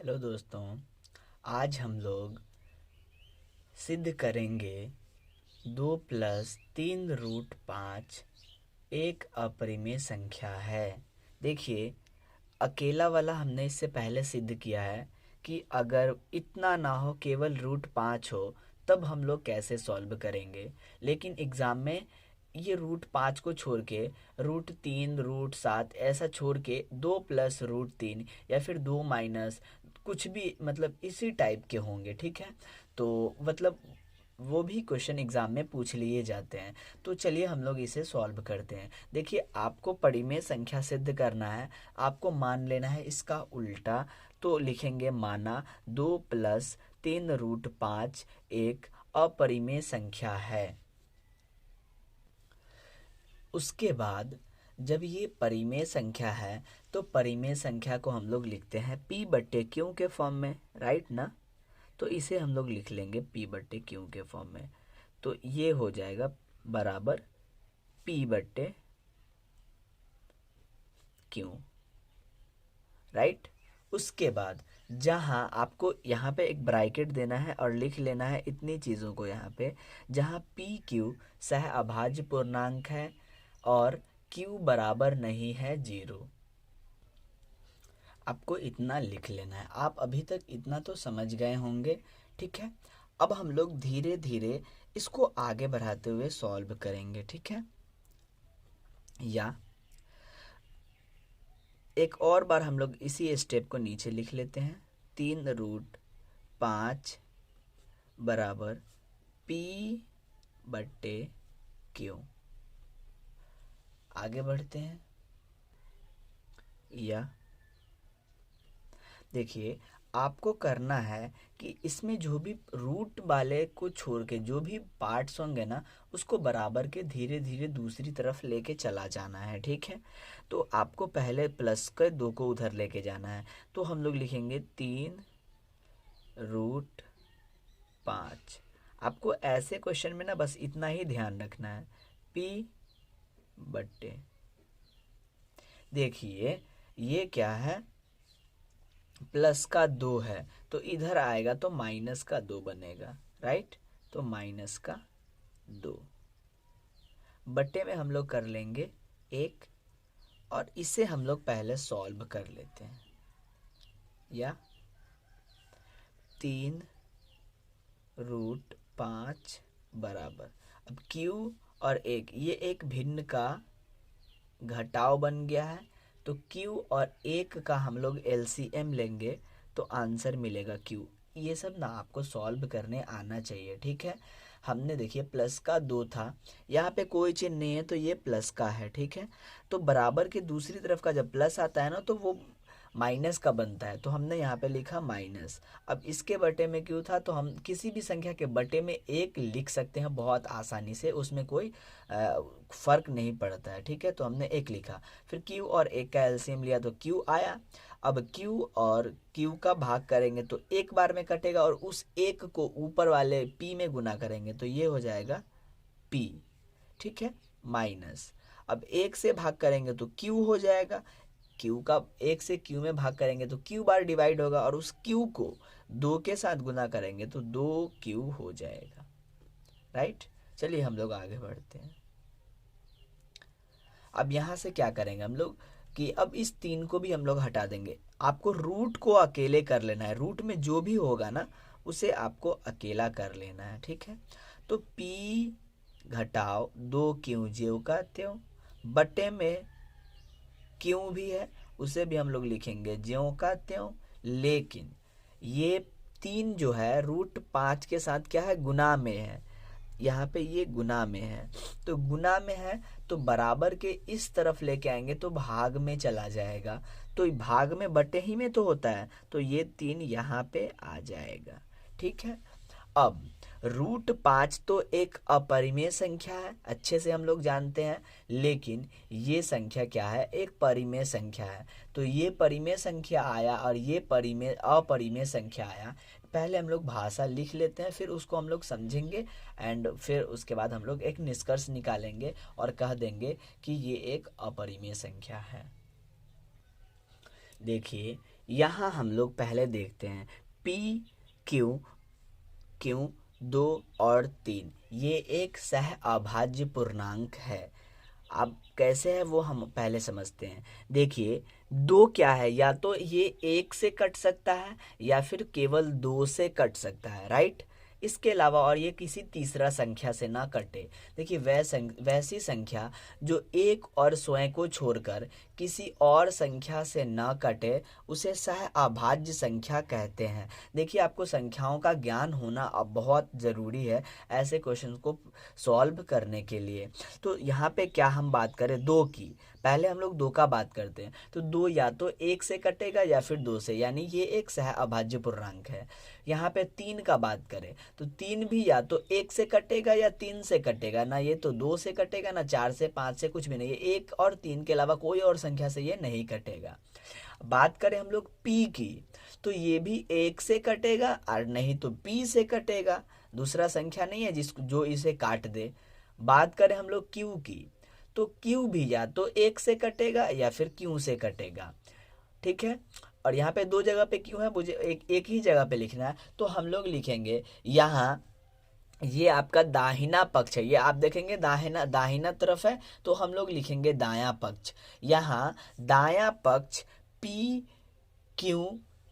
Hello दोस्तों। आज हम लोग सिद्ध करेंगे 2 + 3√5 एक अपरिमेय संख्या है। देखिए, अकेला वाला हमने इससे पहले सिद्ध किया है कि अगर इतना ना हो, केवल √5 हो, तब हम लोग कैसे सॉल्व करेंगे। लेकिन एग्ज़ाम में ये √5 को छोड़ के √3 √7 ऐसा छोड़ के 2 + √3 या फिर 2 माइनस कुछ भी, मतलब इसी टाइप के होंगे। ठीक है, तो मतलब वो भी क्वेश्चन एग्ज़ाम में पूछ लिए जाते हैं। तो चलिए हम लोग इसे सॉल्व करते हैं। देखिए, आपको परिमेय संख्या सिद्ध करना है, आपको मान लेना है इसका उल्टा। तो लिखेंगे माना 2 + 3√5 एक अपरिमेय संख्या है। उसके बाद जब ये परिमेय संख्या है तो परिमेय संख्या को हम लोग लिखते हैं P/Q के फॉर्म में, राइट ना। तो इसे हम लोग लिख लेंगे P/Q के फॉर्म में। तो ये हो जाएगा बराबर P/Q, राइट। उसके बाद जहाँ आपको यहाँ पे एक ब्रैकेट देना है और लिख लेना है इतनी चीज़ों को यहाँ पे, जहाँ PQ सह अभाज्य पूर्णांक है और Q बराबर नहीं है 0। आपको इतना लिख लेना है। आप अभी तक इतना तो समझ गए होंगे, ठीक है। अब हम लोग धीरे धीरे इसको आगे बढ़ाते हुए सॉल्व करेंगे, ठीक है। या एक और बार हम लोग इसी स्टेप को नीचे लिख लेते हैं। 3√5 बराबर P/Q। आगे बढ़ते हैं। या देखिए, आपको करना है कि इसमें जो भी रूट वाले को छोड़ के जो भी पार्ट्स होंगे ना, उसको बराबर के धीरे धीरे दूसरी तरफ लेके चला जाना है, ठीक है। तो आपको पहले प्लस के 2 को उधर लेके जाना है। तो हम लोग लिखेंगे 3√5। आपको ऐसे क्वेश्चन में ना बस इतना ही ध्यान रखना है, P/, देखिए ये क्या है, प्लस का 2 है तो इधर आएगा तो माइनस का 2 बनेगा, राइट। तो -2 बट्टे में हम लोग कर लेंगे 1 और इसे हम लोग पहले सॉल्व कर लेते हैं। या 3√5 बराबर, अब Q और 1 ये एक भिन्न का घटाव बन गया है। तो Q और 1 का हम लोग LCM लेंगे तो आंसर मिलेगा Q। ये सब ना आपको सॉल्व करने आना चाहिए, ठीक है। हमने देखिए प्लस का 2 था, यहाँ पे कोई चिन्ह नहीं है तो ये प्लस का है, ठीक है। तो बराबर के दूसरी तरफ का जब प्लस आता है ना तो वो माइनस का बनता है, तो हमने यहाँ पे लिखा माइनस। अब इसके बटे में क्यों था, तो हम किसी भी संख्या के बटे में 1 लिख सकते हैं बहुत आसानी से, उसमें कोई फर्क नहीं पड़ता है, ठीक है। तो हमने 1 लिखा, फिर Q और 1 का एलसीएम लिया तो Q आया। अब Q और Q का भाग करेंगे तो एक बार में कटेगा और उस 1 को ऊपर वाले P में गुना करेंगे तो ये हो जाएगा P, ठीक है, माइनस। अब 1 से भाग करेंगे तो Q हो जाएगा, Q का 1 से Q में भाग करेंगे तो Q बार डिवाइड होगा और उस Q को 2 के साथ गुना करेंगे तो 2Q हो जाएगा, राइट। चलिए हम लोग आगे बढ़ते हैं। अब यहाँ से क्या करेंगे हम लोग कि अब इस 3 को भी हम लोग हटा देंगे। आपको रूट को अकेले कर लेना है, रूट में जो भी होगा ना उसे आपको अकेला कर लेना है, ठीक है। तो P घटाव 2Q ज्यों का त्यों, बटे में क्यों भी है उसे भी हम लोग लिखेंगे ज्यों का त्यों। लेकिन ये 3 जो है √5 के साथ क्या है, गुना में है। यहाँ पे ये गुना में है, तो गुना में है तो बराबर के इस तरफ लेके आएंगे तो भाग में चला जाएगा। तो भाग में बटे ही में तो होता है, तो ये 3 यहाँ पे आ जाएगा, ठीक है। अब √5 तो एक अपरिमेय संख्या है, अच्छे से हम लोग जानते हैं। लेकिन ये संख्या क्या है, एक परिमेय संख्या है। तो ये परिमेय संख्या आया और ये परिमेय अपरिमेय संख्या आया। पहले हम लोग भाषा लिख लेते हैं, फिर उसको हम लोग समझेंगे एंड फिर उसके बाद हम लोग एक निष्कर्ष निकालेंगे और कह देंगे कि ये एक अपरिमेय संख्या है। देखिए, यहाँ हम लोग पहले देखते हैं पी क्यू क्यू 2 और 3 ये एक सह अभाज्य पूर्णांक है। अब कैसे है वो हम पहले समझते हैं। देखिए 2 क्या है, या तो ये 1 से कट सकता है या फिर केवल 2 से कट सकता है, राइट। इसके अलावा और ये किसी तीसरा संख्या से ना कटे। देखिए वैसी संख्या जो 1 और स्वयं को छोड़कर किसी और संख्या से ना कटे उसे सह अभाज्य संख्या कहते हैं। देखिए आपको संख्याओं का ज्ञान होना अब बहुत ज़रूरी है ऐसे क्वेश्चन को सॉल्व करने के लिए। तो यहाँ पे क्या हम बात करें 2 की, पहले हम लोग 2 का बात करते हैं। तो 2 या तो 1 से कटेगा या फिर 2 से, यानी ये एक सह अभाज्य पूर्णांक है। यहाँ पे 3 का बात करें तो 3 भी या तो 1 से कटेगा या 3 से कटेगा, ना ये तो 2 से कटेगा ना 4 से 5 से, कुछ भी नहीं। ये 1 और 3 के अलावा कोई और संख्या से ये नहीं कटेगा। बात करें हम लोग p की, तो ये भी 1 से कटेगा और नहीं तो p से कटेगा, दूसरा संख्या नहीं है जो इसे काट दे। बात करें हम लोग q की, तो q भी या तो 1 से कटेगा या फिर q से कटेगा, ठीक है। और यहाँ पे 2 जगह पे q है, मुझे एक ही जगह पे लिखना है, तो हम लोग लिखेंगे यहाँ ये आपका दाहिना पक्ष है। ये आप देखेंगे दाहिना तरफ है, तो हम लोग लिखेंगे दायां पक्ष। यहाँ दायां पक्ष p q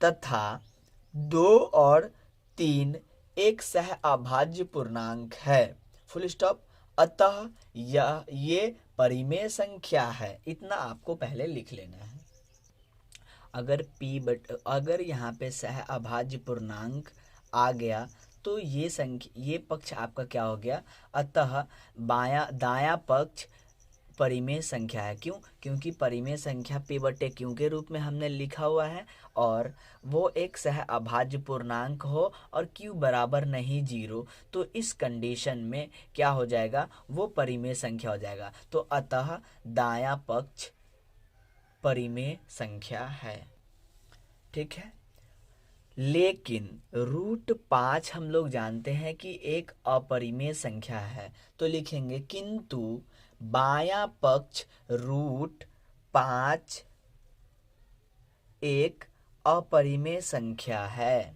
तथा 2 और 3 एक सह अभाज्य पूर्णांक है, फुल स्टॉप। अतः ये परिमेय संख्या है, इतना आपको पहले लिख लेना है। अगर यहाँ पे सह अभाज्य पूर्णांक आ गया तो ये पक्ष आपका क्या हो गया, अतः दायां पक्ष परिमेय संख्या है। क्यों? क्योंकि परिमेय संख्या p/q के रूप में हमने लिखा हुआ है और वो एक सह अभाज्य पूर्णांक हो और q बराबर नहीं 0, तो इस कंडीशन में क्या हो जाएगा, वो परिमेय संख्या हो जाएगा। तो अतः दायां पक्ष परिमेय संख्या है, ठीक है। लेकिन √5 हम लोग जानते हैं कि एक अपरिमेय संख्या है, तो लिखेंगे किंतु बायां पक्ष √5 एक अपरिमेय संख्या है।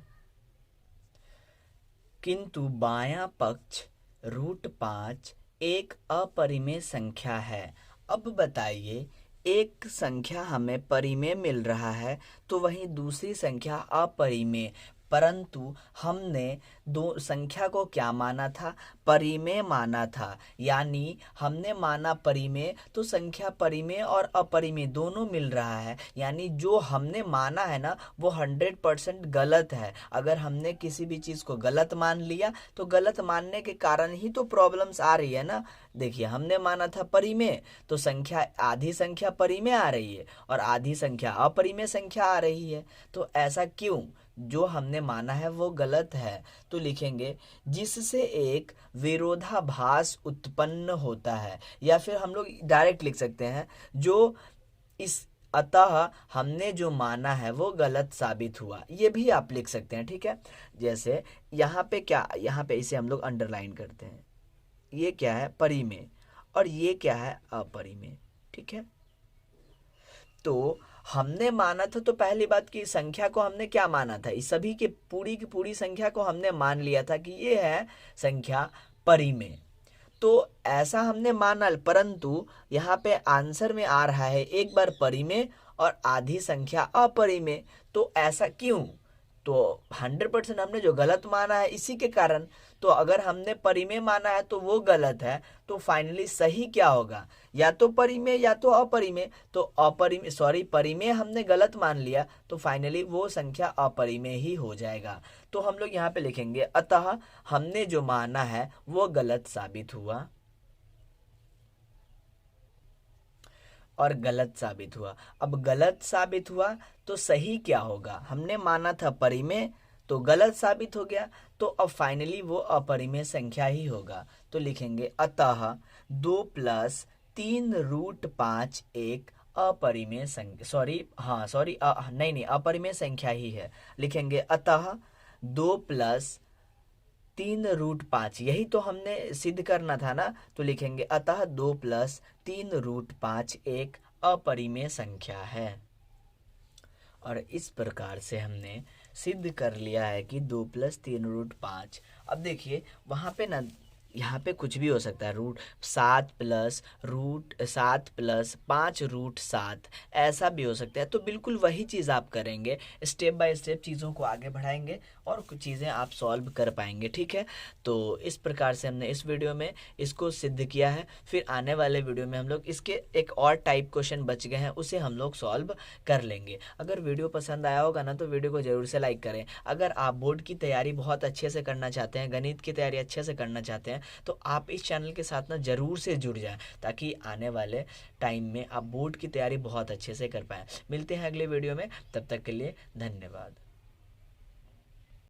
किंतु बायां पक्ष √5 एक अपरिमेय संख्या है। अब बताइए, एक संख्या हमें परिमेय मिल रहा है तो वहीं दूसरी संख्या अपरिमेय, परंतु हमने दो संख्या को क्या माना था, परिमेय माना था। यानी हमने माना परिमेय तो संख्या परिमेय और अपरिमेय दोनों मिल रहा है, यानी जो हमने माना है ना वो 100% गलत है। अगर हमने किसी भी चीज़ को गलत मान लिया तो गलत मानने के कारण ही तो प्रॉब्लम्स आ रही है ना। देखिए हमने माना था परिमेय तो आधी संख्या परिमेय आ रही है और आधी संख्या अपरिमेय संख्या आ रही है, तो ऐसा क्यों? जो हमने माना है वो गलत है। तो लिखेंगे जिससे एक विरोधाभास उत्पन्न होता है, या फिर हम लोग डायरेक्ट लिख सकते हैं अतः हमने जो माना है वो गलत साबित हुआ, ये भी आप लिख सकते हैं, ठीक है। जैसे यहाँ पे इसे हम लोग अंडरलाइन करते हैं, ये क्या है, परिमेय, और ये क्या है, अपरिमेय, ठीक है। तो हमने माना था, तो पहली बात की संख्या को हमने क्या माना था, इस सभी की पूरी संख्या को हमने मान लिया था कि ये है संख्या परिमेय। तो ऐसा हमने माना, परंतु यहाँ पे आंसर में आ रहा है एक बार परिमेय और आधी संख्या अपरिमेय, तो ऐसा क्यों? तो 100% हमने जो गलत माना है इसी के कारण। तो अगर हमने परिमेय माना है तो वो गलत है, तो फाइनली सही क्या होगा, या तो परिमेय या तो अपरिमेय। तो परिमेय हमने गलत मान लिया तो फाइनली वो संख्या अपरिमेय ही हो जाएगा। तो हम लोग यहाँ पे लिखेंगे अतः हमने जो माना है वो गलत साबित हुआ और गलत साबित हुआ। अब गलत साबित हुआ तो सही क्या होगा, हमने माना था परिमेय तो गलत साबित हो गया, तो अब फाइनली वो अपरिमेय संख्या ही होगा। तो लिखेंगे अतः 2 + 3√5 एक अपरिमेय संख्या, अपरिमेय संख्या ही है। लिखेंगे अतः 2 + 3√5, यही तो हमने सिद्ध करना था ना। तो लिखेंगे अतः 2 + 3√5 एक अपरिमेय संख्या है। और इस प्रकार से हमने सिद्ध कर लिया है कि 2 + 3√5। अब देखिए वहाँ पे ना, यहाँ पे कुछ भी हो सकता है, √7 + 5√7 ऐसा भी हो सकता है। तो बिल्कुल वही चीज़ आप करेंगे, स्टेप बाय स्टेप चीज़ों को आगे बढ़ाएंगे और कुछ चीज़ें आप सॉल्व कर पाएंगे। ठीक है, तो इस प्रकार से हमने इस वीडियो में इसको सिद्ध किया है। फिर आने वाले वीडियो में हम लोग इसके एक और टाइप क्वेश्चन बच गए हैं, उसे हम लोग सॉल्व कर लेंगे। अगर वीडियो पसंद आया होगा ना तो वीडियो को ज़रूर से लाइक करें। अगर आप बोर्ड की तैयारी बहुत अच्छे से करना चाहते हैं, गणित की तैयारी अच्छे से करना चाहते हैं, तो आप इस चैनल के साथ ना ज़रूर से जुड़ जाएं, ताकि आने वाले टाइम में आप बोर्ड की तैयारी बहुत अच्छे से कर पाएँ। मिलते हैं अगले वीडियो में, तब तक के लिए धन्यवाद।